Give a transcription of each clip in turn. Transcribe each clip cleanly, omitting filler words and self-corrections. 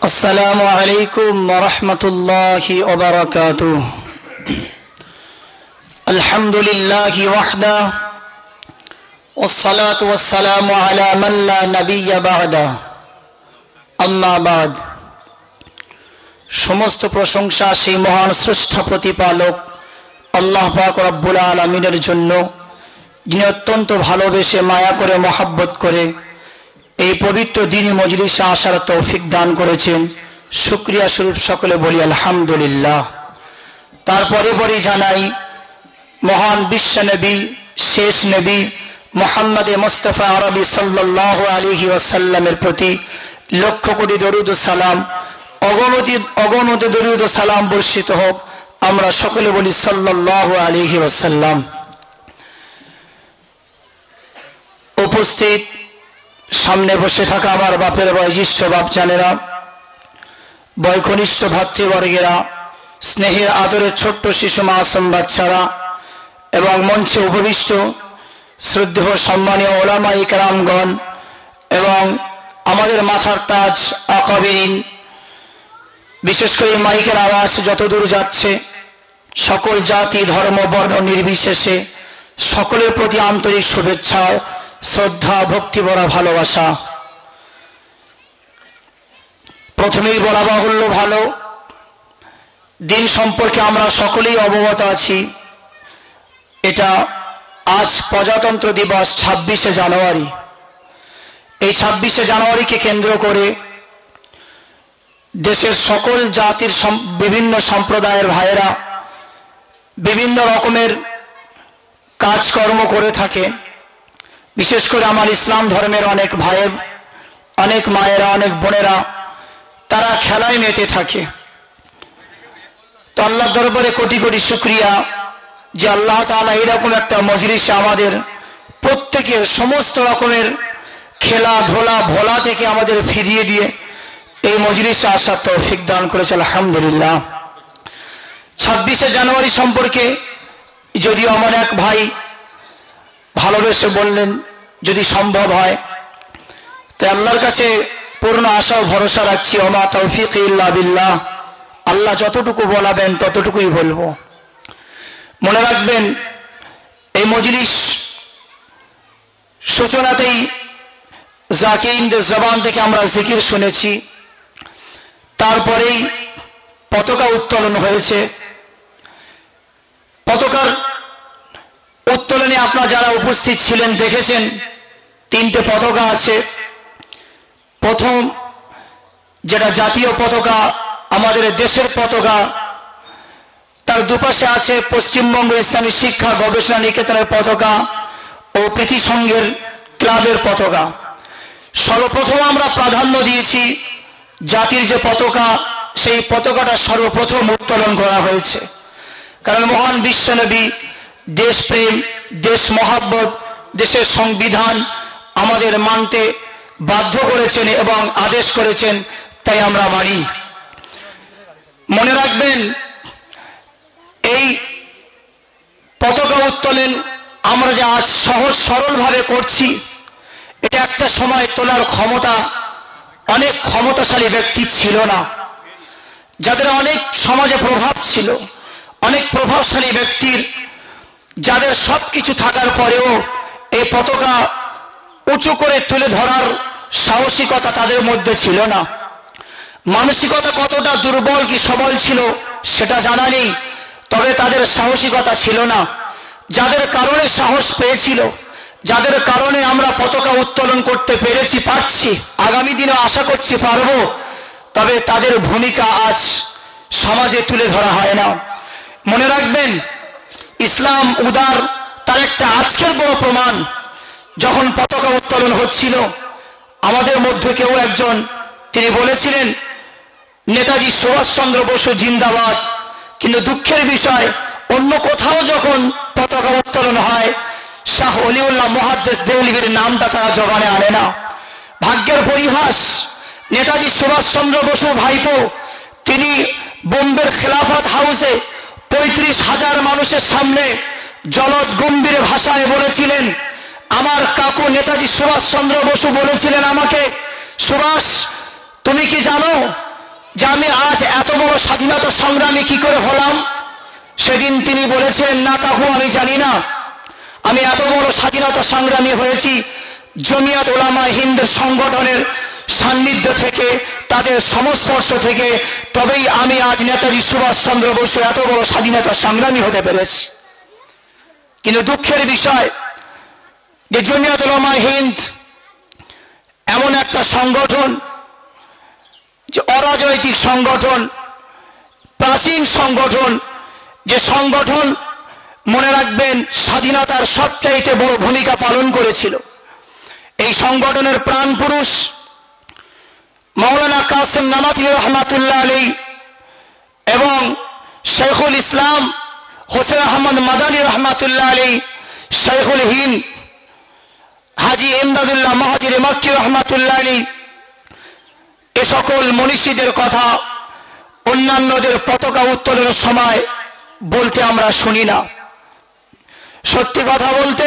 अस्सलामु अलैकुम वरहमतुल्लाहि वबरकातुह। अल्हम्दुलिल्लाहि वहदा वस्सलातु वस्सलामु अला मन ला नबिय्य बादा। अम्मा बाद। समस्त प्रशंसा সেই মহান স্রষ্টা প্রতিপালক আল্লাহ পাক রব্বুল আলামিনের জন্য, যিনি অত্যন্ত ভালোবেসে মায়া করে মহব্বত করে এই পবিত্র দিনী মজলিসে আসার তৌফিক দান করেছেন। শুকরিয়া স্বরূপ সকলে বলি আলহামদুলিল্লাহ। তারপরে পরে জানাই মহান বিশ্ব নবী, শেষ নবী মুহাম্মদ মুস্তাফা আরবি সাল্লাল্লাহু আলাইহি ওয়াসাল্লামের প্রতি লক্ষ কোটি দরুদ ও সালাম, অগণিত দরুদ ও সালাম বর্ষিত হোক। আমরা সকলে বলি সাল্লাল্লাহু আলাইহি ওয়াসাল্লাম। উপস্থিত সামনে বসে থাকা আমার বাপের বয়োজ্যেষ্ঠ বাপজানেরা, বয়কনিষ্ঠ ভাতৃবর্গেরা, স্নেহের আদরের ছোট্ট শিশু মাসুম বাচ্চারা এবং মঞ্চে উপবিষ্ট শ্রদ্ধেয় সম্মানীয় ওলামা ইকরামগণ এবং আমাদের মাথার তাজ আকাবিরিন, বিশেষ করে মাইকের আওয়াজ যতদূর যাচ্ছে সকল জাতি ধর্ম বর্ণ নির্বিশেষে সকলের প্রতি আন্তরিক শুভেচ্ছা, শ্রদ্ধা, ভক্তি ভরা ভালোবাসা। প্রথমেই বলা বাহুল্য, ভালো দিন সম্পর্কে আমরা সকলেই অবগত আছি। এটা আজ প্রজাতন্ত্র দিবস 26শে জানুয়ারি। এই 26শে জানুয়ারিকে কেন্দ্র করে দেশের সকল জাতির বিভিন্ন সম্প্রদায়ের ভাইয়েরা বিভিন্ন রকমের কাজকর্ম করে থাকে। বিশেষ করে আমার ইসলাম ধর্মের অনেক ভাইয়ের, অনেক মায়েরা, অনেক বোনেরা তারা খেলায় মেতে থাকে। তো আল্লাহর দরবারে কোটি কোটি শুকরিয়া যে আল্লাহ তাআলা এরকম একটা মজলিসে আমাদের প্রত্যেকের সমস্ত রকমের খেলাধুলা ভোলা থেকে আমাদের ফিরিয়ে দিয়ে এই মজলিসে আসার তৌফিক দান করেছে, আলহামদুলিল্লাহ। 26শে জানুয়ারি সম্পর্কে যদিও আমার এক ভাই ভালোবেসে বললেন যদি সম্ভব হয়, তাই আল্লাহর কাছে পূর্ণ আশা ও ভরসা রাখছি। ওমা তৌফিক ইল্লা বিল্লাহ। আল্লাহ যতটুকু বলাবেন ততটুকুই বলবো। মনে রাখবেন, এই মজলিস সূচনাতেই জাকিরিনদের জবান থেকে আমরা জিকির শুনেছি, তারপরেই পতাকা উত্তোলন হয়েছে। পতাকার উত্তোলনে আপনারা যারা উপস্থিত ছিলেন দেখেছেন 3টে পতাকা আছে। প্রথম যেটা জাতীয় পতাকা, আমাদের দেশের পতাকা, তার দুপাশে আছে পশ্চিমবঙ্গ ইসলামী শিক্ষা গবেষণা নিকেতনের পতাকা ও প্রীতি সংঘের ক্লাবের পতাকা। সর্বপ্রথম আমরা প্রাধান্য দিয়েছি জাতির যে পতাকা, সেই পতাকাটা সর্বপ্রথম উত্তোলন করা হয়েছে। কারণ মহান বিশ্বনবী দেশপ্রেম, দেশ মহাব্বত, দেশের সংবিধান আমাদের মানতে বাধ্য করেছেন এবং আদেশ করেছেন, তাই আমরা মানি। মনে রাখবেন, এই পতাকা উত্তোলন আমরা যে আজ সহজ সরলভাবে করছি, এটা একটা সময় তোলার ক্ষমতা অনেক ক্ষমতাশালী ব্যক্তি ছিল না, যাদের অনেক সমাজে প্রভাব ছিল, অনেক প্রভাবশালী ব্যক্তির, যাদের সবকিছু থাকার পরেও এই পতাকা উঁচু করে তুলে ধরার সাহসিকতা তাদের মধ্যে ছিল না। মানসিকতা কতটা দুর্বল কি সবল ছিল সেটা জানা নেই, তবে তাদের সাহসিকতা ছিল না। যাদের কারণে সাহস পেয়েছিল, যাদের কারণে আমরা পতাকা উত্তোলন করতে পেরেছি, পারছি, আগামী দিনে আশা করছি পারবো, তবে তাদের ভূমিকা আজ সমাজে তুলে ধরা হয় না। মনে রাখবেন, ইসলাম উদার, তার একটা আজকের বড় প্রমাণ। যখন পতাকা উত্তোলন হচ্ছিল, আমাদের মধ্যে কেউ একজন তিনি বলেছিলেন নেতাজি সুভাষচন্দ্র বসু জিন্দাবাদ। কিন্তু দুঃখের বিষয়, অন্য কোথাও যখন পতাকা উত্তোলন হয় শাহ ওলিউল্লাহ মুহাদ্দিস দেওলভীর নামটা তারা জবানে আনে না। ভাগ্যের পরিহাস, নেতাজি সুভাষচন্দ্র বসু ভাইপো তিনি বোম্বের খেলাফত হাউসে 35,000 মানুষের সামনে জলদ গম্ভীর ভাষায় বলেছিলেন, আমার কাকু নেতাজি সুভাষচন্দ্র বসু বলেছিলেন আমাকে, সুভাষ তুমি কি জানো যে আমি আজ এত বড় স্বাধীনতা সংগ্রামী কি করে হলাম। সেদিন তিনি বলেছিলেন, না কাকু আমি জানি না, আমি এত বড় স্বাধীনতা সংগ্রামী হয়েছি জমিয়ত উলামা হিন্দ সংগঠনের সান্নিধ্য থেকে, তাদের সংস্পর্শ থেকে, তবেই আমি আজ নেতাজি সুভাষচন্দ্র বসু এত বড় স্বাধীনতা সংগ্রামী হতে পেরেছি। কিন্তু দুঃখের বিষয় যে জমিয়ত উলামা হিন্দ এমন একটা সংগঠন, যে অরাজনৈতিক সংগঠন, প্রাচীন সংগঠন, যে সংগঠন মনে রাখবেন স্বাধীনতার সবচাইতে বড় ভূমিকা পালন করেছিল। এই সংগঠনের প্রাণ পুরুষ মাওলানা কাসেম নামাতি রহমাতুল্লাহ আলাইহি এবং শেখুল ইসলাম হোসেন আহমদ মাদানী রহমাতুল্লাহ আলাইহি, শেখুল হিন্দ হাজী ইমদাদুল্লাহ মাহাজির মক্কি রহমাতুল্লাহ আলাইহি, এ সকল মনীষীদের কথা অন্যান্যদের পতাকা উত্তোলনের সময় বলতে আমরা শুনি না। সত্যি কথা বলতে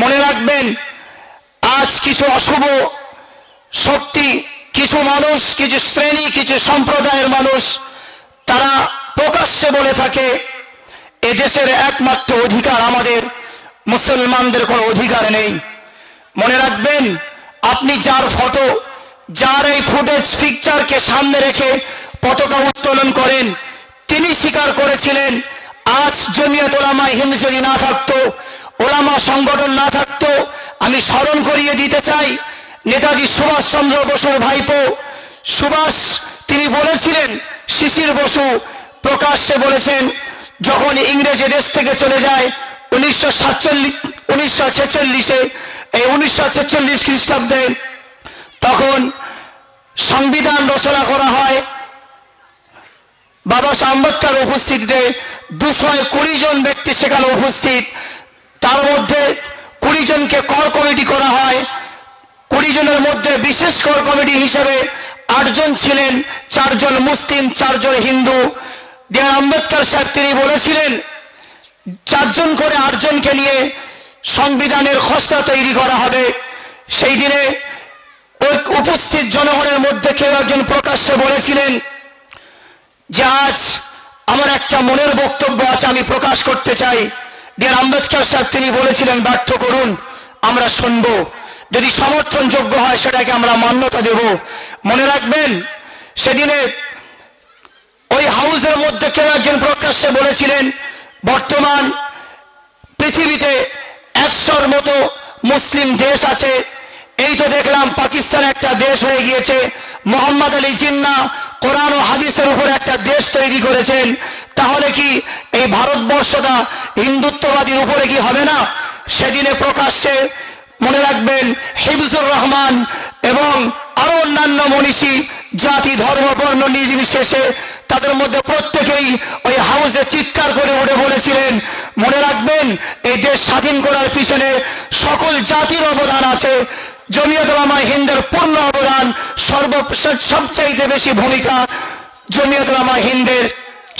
মনে রাখবেন, আজ কিছু অশুভ শক্তি, কিছু মানুষ, কিছু শ্রেণী, কিছু সম্প্রদায়ের মানুষ, তারা প্রকাশ্যে বলে থাকে এদেশের একমাত্র অধিকার আমাদের, মুসলমানদের কোনো অধিকার নেই। মনে রাখবেন, আপনি যার ফটো, যার এই ফুটেজ পিকচারকে সামনে রেখে পতাকা উত্তোলন করেন, তিনি স্বীকার করেছিলেন আজ জমিয়ত উলামা হিন্দ যদি না থাকতো, ওলামা সংগঠন না থাকতো, আমি স্মরণ করিয়ে দিতে চাই নেতাজি সুভাষচন্দ্র বসুর ভাইপো সুভাষ, তিনি বলেছিলেন, শিশির বসু প্রকাশ্যে বলেছেন, যখন ইংরেজ দেশ থেকে চলে যায় 1946 এই 1946 খ্রিস্টাব্দে, তখন সংবিধান রচনা করা হয় বাবা সাহেব আম্বেদকর উপস্থিতিতে। 220 জন ব্যক্তি সেখানে উপস্থিত, তার মধ্যে 20 জনকে কর কমিটি করা হয়। 20 জনের মধ্যে বিশেষ কর কমিটি হিসেবে 8 জন ছিলেন, 4 জন মুসলিম, 4 জন হিন্দু। ডিয়ার আম্বেদকর সাহেব তিনি বলেছিলেন 4 জন করে 8 জনকে নিয়ে সংবিধানের খসড়া তৈরি করা হবে। সেই দিনে ওই উপস্থিত জনগণের মধ্যে কেউ একজন প্রকাশ্যে বলেছিলেন যে আজ আমার একটা মনের বক্তব্য আছে, আমি প্রকাশ করতে চাই। ডিয়ার আম্বেদকর সাহেব তিনি বলেছিলেন, ব্যর্থ করুন, আমরা শুনবো, যদি সমর্থনযোগ্য হয় সেটাকে আমরা মান্যতা দেব। মনে রাখবেন, সেদিনে ওই হাউসের মধ্যে কেউ একজন প্রকাশ্যে বলেছিলেন, বর্তমান পৃথিবীতে 100-র মতো মুসলিম দেশ আছে, এই তো দেখলাম পাকিস্তান একটা দেশ হয়ে গিয়েছে, মোহাম্মদ আলী জিন্না কোরআন ও হাদিসের উপর একটা দেশ তৈরি করেছেন, তাহলে কি এই ভারতবর্ষটা হিন্দুত্ববাদীর উপরে কি হবে না? সেদিনে প্রকাশ্যে মনে রাখবেন হিফজুর রহমান এবং আরো অন্যান্য মনীষী, জাতি ধর্ম বর্ণ নির্বিশেষে, তাদের মধ্যে প্রত্যেকেই ওই হাউসে চিৎকার করে উঠে বলেছিলেন, মনে রাখবেন এই দেশ স্বাধীন করার পিছনে সকল জাতির অবদান আছে, জমিয়ত উলামা হিন্দের পূর্ণ অবদান, সবচাইতে বেশি ভূমিকা জমিয়ত উলামা হিন্দের।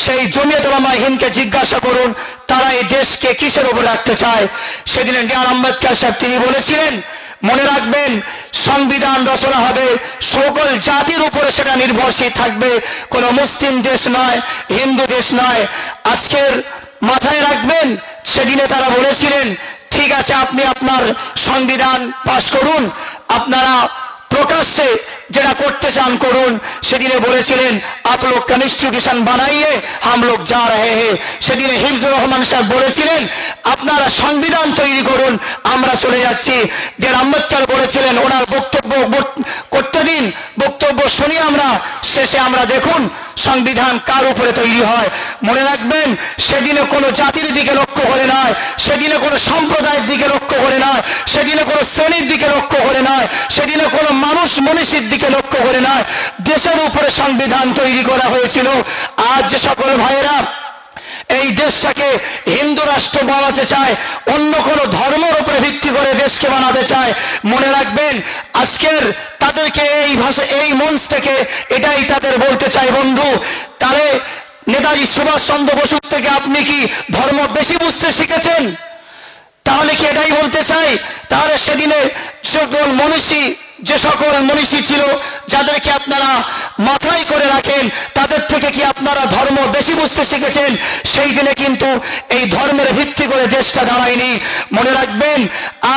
সেই জমিয়ত উলামা হিন্দকে জিজ্ঞাসা করুন তারা এই দেশকে কিসের উপর রাখতে চায়। সেদিন ডিয়ার আম্বেদকর সাহেব তিনি বলেছিলেন, মনে রাখবেন সংবিধান রচনা হবে সকল জাতির উপরে, সেটা নির্ভরশীল থাকবে, কোনো মুসলিম দেশ নয়, হিন্দু দেশ নয়। আজকের মাথায় রাখবেন, সেদিনে তারা বলেছিলেন ঠিক আছে আপনি আপনার সংবিধান পাশ করুন, আপনারা প্রকাশ্যে যেটা করতে চান করুন। সেদিনে বলেছিলেন आप लोग কনস্টিটিউশন বানাইয়ে हम लोग जा रहे हैं। সেদিনে হিফজুর রহমান সাহেব বলেছিলেন আপনারা সংবিধান তৈরি করুন, আমরা চলে যাচ্ছি। ডিয়ার আম্বেদকর বলেছিলেন ওনার বক্তব্য করতে দিন, বক্তব্য শুনি আমরা, শেষে আমরা দেখুন সংবিধান কার উপরে তৈরি হয়। মনে রাখবেন সেদিনে কোনো জাতির দিকে লক্ষ্য করে নয়, সেদিনে কোনো সম্প্রদায়ের দিকে লক্ষ্য করে নয়, সেদিনে কোনো শ্রেণীর দিকে লক্ষ্য করে নয়, সেদিনে কোনো মানুষ মনীষীর দিকে লক্ষ্য করে নয়, দেশের উপরে সংবিধান তৈরি করা হয়েছিল। আজ যে সকল ভাইয়েরা এই দেশটাকে হিন্দু রাষ্ট্র বানাতে চায়, অন্য কোনো ধর্মের উপরে ভিত্তি করে দেশকে বানাতে চায়, মনে রাখবেন আজকের তাদেরকে এই ভাষা, এই মঞ্চ থেকে এটাই তাদের বলতে চাই, বন্ধু তাহলে নেতাজি সুভাষচন্দ্র বসুর থেকে আপনি কি ধর্ম বেশি বুঝতে শিখেছেন? তাহলে কি এটাই বলতে চাই? তাহলে সেদিনে সকল মনীষী যে সকল মনীষী ছিল যাদেরকে আপনারা মাথায় করে রাখেন, তাদের থেকে কি আপনারা ধর্ম বেশি বুঝতে শিখেছেন? সেই দিনে কিন্তু এই ধর্মের ভিত্তি করে দেশটা দাঁড়ায়নি। মনে রাখবেন,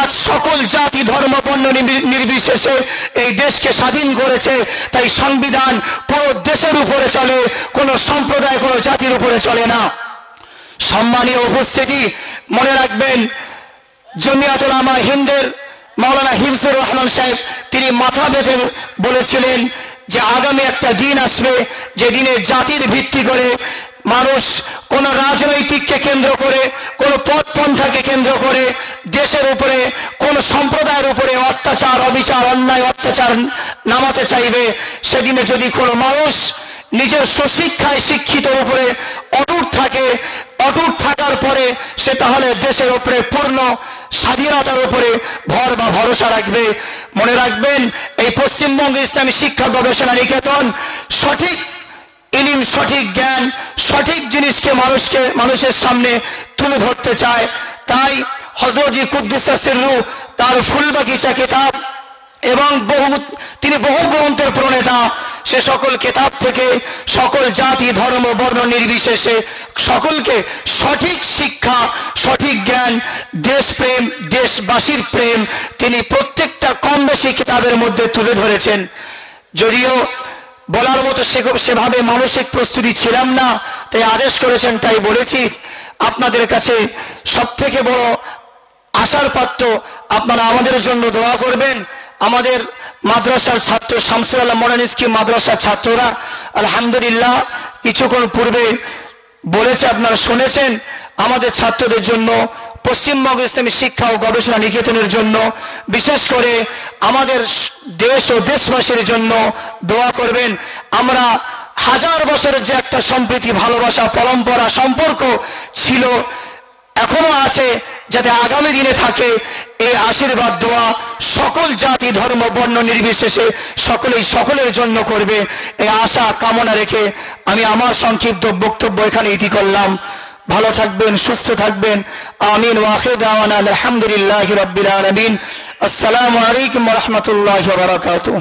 আজ সকল জাতি ধর্ম বর্ণ নির্বিশেষে এই দেশকে স্বাধীন করেছে। তাই সংবিধান পুরো দেশের উপরে চলে, কোনো সম্প্রদায় কোনো জাতির উপরে চলে না। সম্মানীয় উপস্থিতি, মনে রাখবেন, জমিয়াত উলামা হিন্দের মাওলানা হিফজুর রহমান সাহেব তিনি মাথা বেঁধে বলেছিলেন যে আগামী একটা দিন আসবে যে দিনে জাতির ভিত্তি করে মানুষ কোন রাজনৈতিককে কেন্দ্র করে, কোন পথপন্থাকে কেন্দ্র করে দেশের উপরে, কোন সম্প্রদায়ের উপরে অত্যাচার, অবিচার, অন্যায় অত্যাচার নামাতে চাইবে। সেদিনে যদি কোনো মানুষ নিজের সুশিক্ষায় শিক্ষিতের উপরে অটুট থাকে, অটুট থাকার পরে সে তাহলে দেশের উপরে পূর্ণ স্বাধীনতার উপরে ভর বা ভরসা রাখবে। মনে রাখবেন, এই পশ্চিমবঙ্গ ইসলামী শিক্ষা গবেষণা নিকেতন সঠিক ইলম, সঠিক জ্ঞান, সঠিক জিনিসকে মানুষের সামনে তুলে ধরতে চায়। তাই হযরত কুদ্দুস সিররু তার ফুলবাগিচা কিতাব এবং তিনি বহু গ্রন্থের প্রণেতা, সে সকল কিতাব থেকে সকল জাতি ধর্ম বর্ণ নির্বিশেষে সকলকে সঠিক শিক্ষা, সঠিক জ্ঞান, দেশপ্রেম, দেশবাসীর প্রেম তিনি প্রত্যেকটা কম বেশি কিতাবের মধ্যে তুলে ধরেছেন। যদিও বলার মতো সেভাবে মানসিক প্রস্তুতি ছিলাম না, তাই আদেশ করেছেন তাই বলেছি। আপনাদের কাছে সব থেকে বড় আশার পাত্র, আপনারা আমাদের জন্য দোয়া করবেন। আমাদের মাদ্রাসার ছাত্র শামসুল আলম মডার্ন স্কিম মাদ্রাসার ছাত্ররা আলহামদুলিল্লাহ কিছুক্ষণ পূর্বে বলেছে, আপনারা শুনেছেন, আমাদের ছাত্রদের জন্য পশ্চিমবঙ্গ ইসলামী শিক্ষা ও গবেষণা নিকেতনের জন্য, বিশেষ করে আমাদের দেশ ও দেশবাসীর জন্য দোয়া করবেন। আমরা হাজার বছরের যে একটা সম্প্রীতি, ভালোবাসা, পরম্পরা, সম্পর্ক ছিল, এখনো আছে, যাতে আগামী দিনে থাকে, এই আশীর্বাদ দোয়া সকল জাতি ধর্ম বর্ণ নির্বিশেষে সকলেই সকলের জন্য করবে, এই আশা কামনা রেখে আমি আমার সংক্ষিপ্ত বক্তব্য এখানে ইতি করলাম। ভালো থাকবেন, সুস্থ থাকবেন। আমিন। ওয়া আখিরু দাওয়ানা আলহামদুলিল্লাহি রাব্বিল আলামিন। আসসালামু আলাইকুম ওয়া রাহমাতুল্লাহি ওয়া বারাকাতুহু।